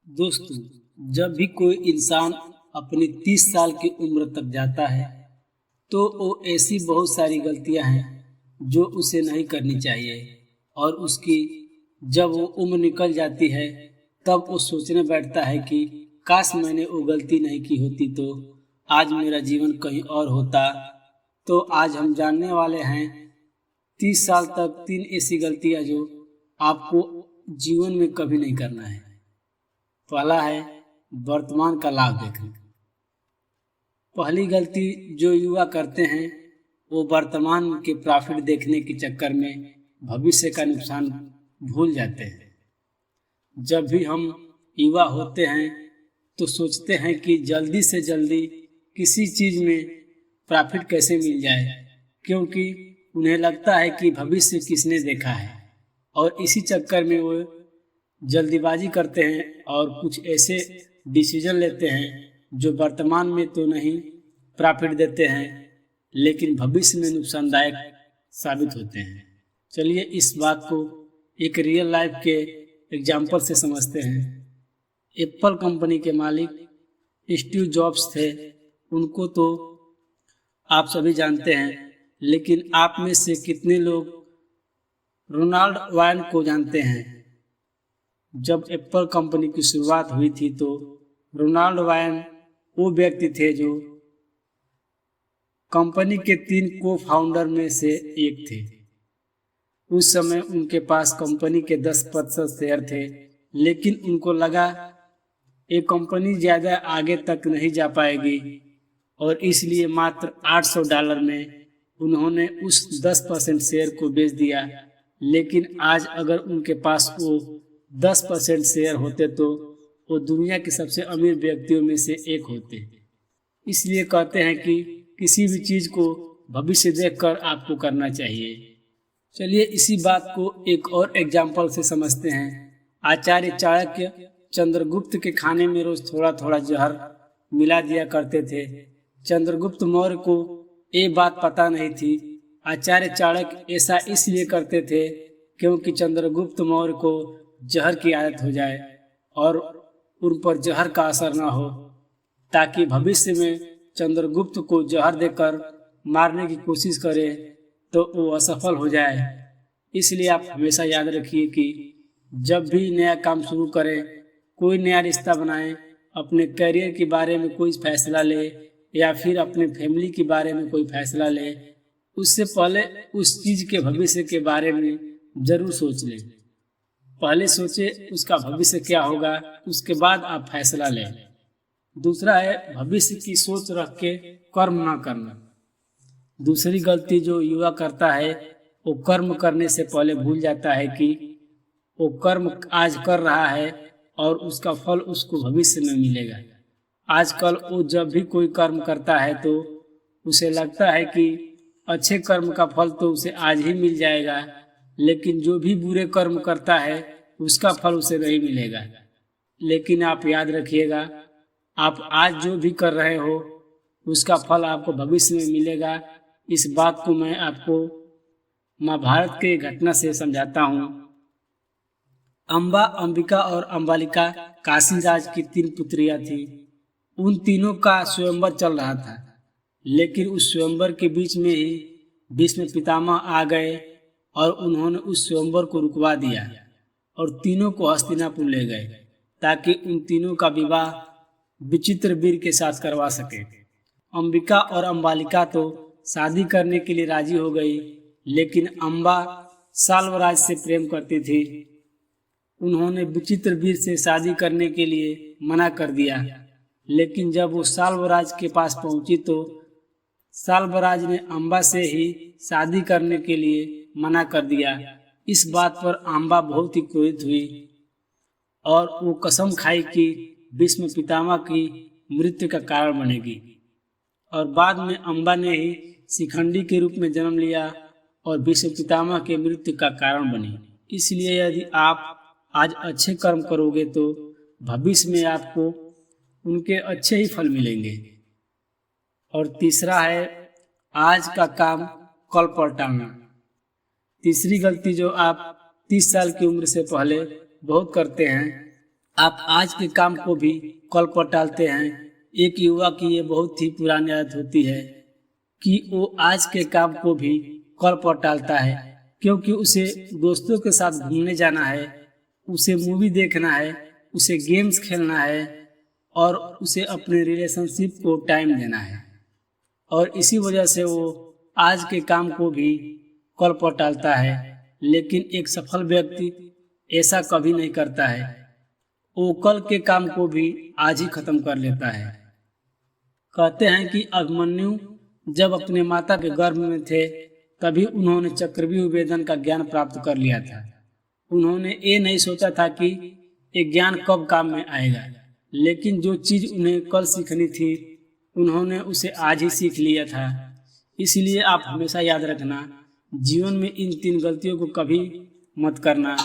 दोस्तों, जब भी कोई इंसान अपनी 30 साल की उम्र तक जाता है तो वो ऐसी बहुत सारी गलतियां हैं जो उसे नहीं करनी चाहिए। और उसकी जब वो उम्र निकल जाती है तब वो सोचने बैठता है कि काश मैंने वो गलती नहीं की होती तो आज मेरा जीवन कहीं और होता। तो आज हम जानने वाले हैं 30 साल तक 3 ऐसी गलतियां जो आपको जीवन में कभी नहीं करना है। पहला है वर्तमान का लाभ देखना। पहली गलती जो युवा करते हैं वो वर्तमान के प्रॉफिट देखने के चक्कर में भविष्य का नुकसान भूल जाते हैं। जब भी हम युवा होते हैं तो सोचते हैं कि जल्दी से जल्दी किसी चीज में प्रॉफिट कैसे मिल जाए, क्योंकि उन्हें लगता है कि भविष्य किसने देखा है। और इसी चक्कर में वो जल्दीबाजी करते हैं और कुछ ऐसे डिसीजन लेते हैं जो वर्तमान में तो नहीं प्रॉफिट देते हैं लेकिन भविष्य में नुकसानदायक साबित होते हैं। चलिए इस बात को एक रियल लाइफ के एग्जाम्पल से समझते हैं। एप्पल कंपनी के मालिक स्टीव जॉब्स थे। उनको तो आप सभी जानते हैं, लेकिन आप में से कितने लोग रोनाल्ड वायन को जानते हैं? जब एप्पल कंपनी की शुरुआत हुई थी तो रोनाल्ड वायन वो व्यक्ति थे जो कंपनी के 3 को फाउंडर में से एक थे। उस समय उनके पास कंपनी के 10% शेयर थे, लेकिन उनको लगा ये कंपनी ज़्यादा आगे तक नहीं जा पाएगी और इसलिए मात्र $800 में उन्होंने उस 10% शेयर को बेच दिया। लेकिन आज अगर उनके पास वो 10% शेयर होते तो वो दुनिया के सबसे अमीर व्यक्तियों में से एक होते। इसलिए कहते हैं कि किसी भी चीज़ को भविष्य देखकर आपको करना चाहिए। चलिए इसी बात को एक और एग्जाम्पल से समझते हैं। आचार्य चाणक्य चंद्रगुप्त के खाने में रोज थोड़ा थोड़ा जहर मिला दिया करते थे। चंद्रगुप्त मौर्य को ये बात पता नहीं थी। आचार्य चाणक्य ऐसा इसलिए करते थे क्योंकि चंद्रगुप्त मौर्य को जहर की आदत हो जाए और उन पर जहर का असर न हो, ताकि भविष्य में चंद्रगुप्त को जहर देकर मारने की कोशिश करे तो वो असफल हो जाए। इसलिए आप हमेशा याद रखिए कि जब भी नया काम शुरू करें, कोई नया रिश्ता बनाएं, अपने करियर के बारे में कोई फैसला ले या फिर अपने फैमिली के बारे में कोई फैसला ले, उससे पहले उस चीज़ के भविष्य के बारे में ज़रूर सोच लें। पहले सोचे उसका भविष्य क्या होगा, उसके बाद आप फैसला लें। दूसरा है भविष्य की सोच रख के कर्म न करना। दूसरी गलती जो युवा करता है वो कर्म करने से पहले भूल जाता है कि वो कर्म आज कर रहा है और उसका फल उसको भविष्य में मिलेगा। आजकल वो जब भी कोई कर्म करता है तो उसे लगता है कि अच्छे कर्म का फल तो उसे आज ही मिल जाएगा, लेकिन जो भी बुरे कर्म करता है उसका फल उसे नहीं मिलेगा। लेकिन आप याद रखिएगा, आप आज जो भी कर रहे हो उसका फल आपको भविष्य में मिलेगा। इस बात को मैं आपको महाभारत के घटना से समझाता हूँ। अम्बा, अंबिका और अम्बालिका काशीराज की 3 पुत्रियां थीं। उन तीनों का स्वयंवर चल रहा था, लेकिन उस स्वयंवर के बीच में ही भीष्म पितामह आ गए और उन्होंने उस स्वयंवर को रुकवा दिया और तीनों को हस्तिनापुर ले गए ताकि उन तीनों का विवाह विचित्रवीर के साथ करवा सके। अंबिका और अम्बालिका तो शादी करने के लिए राजी हो गई, लेकिन अम्बा साल्वराज से प्रेम करती थी। उन्होंने विचित्रवीर से शादी करने के लिए मना कर दिया, लेकिन जब वो साल्वराज के पास पहुंची तो साल्वराज ने अम्बा से ही शादी करने के लिए मना कर दिया। इस बात पर अम्बा बहुत ही क्रोधित हुई और वो कसम खाई कि भीष्म पितामह की मृत्यु का कारण बनेगी। और बाद में अम्बा ने ही शिखंडी के रूप में जन्म लिया और भीष्म पितामह के मृत्यु का कारण बनी। इसलिए यदि आप आज अच्छे कर्म करोगे तो भविष्य में आपको उनके अच्छे ही फल मिलेंगे। और तीसरा है आज का काम कल पर टालना। तीसरी गलती जो आप 30 साल की उम्र से पहले बहुत करते हैं, आप आज के काम को भी कल पर टालते हैं। एक युवा की ये बहुत ही पुरानी आदत होती है कि वो आज के काम को भी कल पर टालता है, क्योंकि उसे दोस्तों के साथ घूमने जाना है, उसे मूवी देखना है, उसे गेम्स खेलना है और उसे अपने रिलेशनशिप को टाइम देना है। और इसी वजह से वो आज के काम को भी कल पर टालता है। लेकिन एक सफल व्यक्ति ऐसा कभी नहीं करता है, वो कल के काम को भी आज ही खत्म कर लेता है। कहते हैं कि अभिमन्यु जब अपने माता के गर्भ में थे तभी उन्होंने चक्रव्यूह वेदन का ज्ञान प्राप्त कर लिया था। उन्होंने ये नहीं सोचा था कि ये ज्ञान कब काम में आएगा, लेकिन जो चीज उन्हें कल सीखनी थी उन्होंने उसे आज ही सीख लिया था। इसलिए आप हमेशा याद रखना, जीवन में इन 3 गलतियों को कभी मत करना।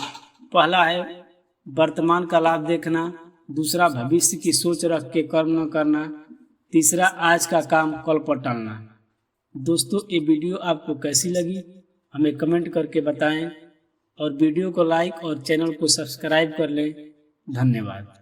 पहला है वर्तमान का लाभ देखना, दूसरा भविष्य की सोच रख के कर्म न करना, तीसरा आज का काम कल पर टालना। दोस्तों, ये वीडियो आपको कैसी लगी हमें कमेंट करके बताएं और वीडियो को लाइक और चैनल को सब्सक्राइब कर लें। धन्यवाद।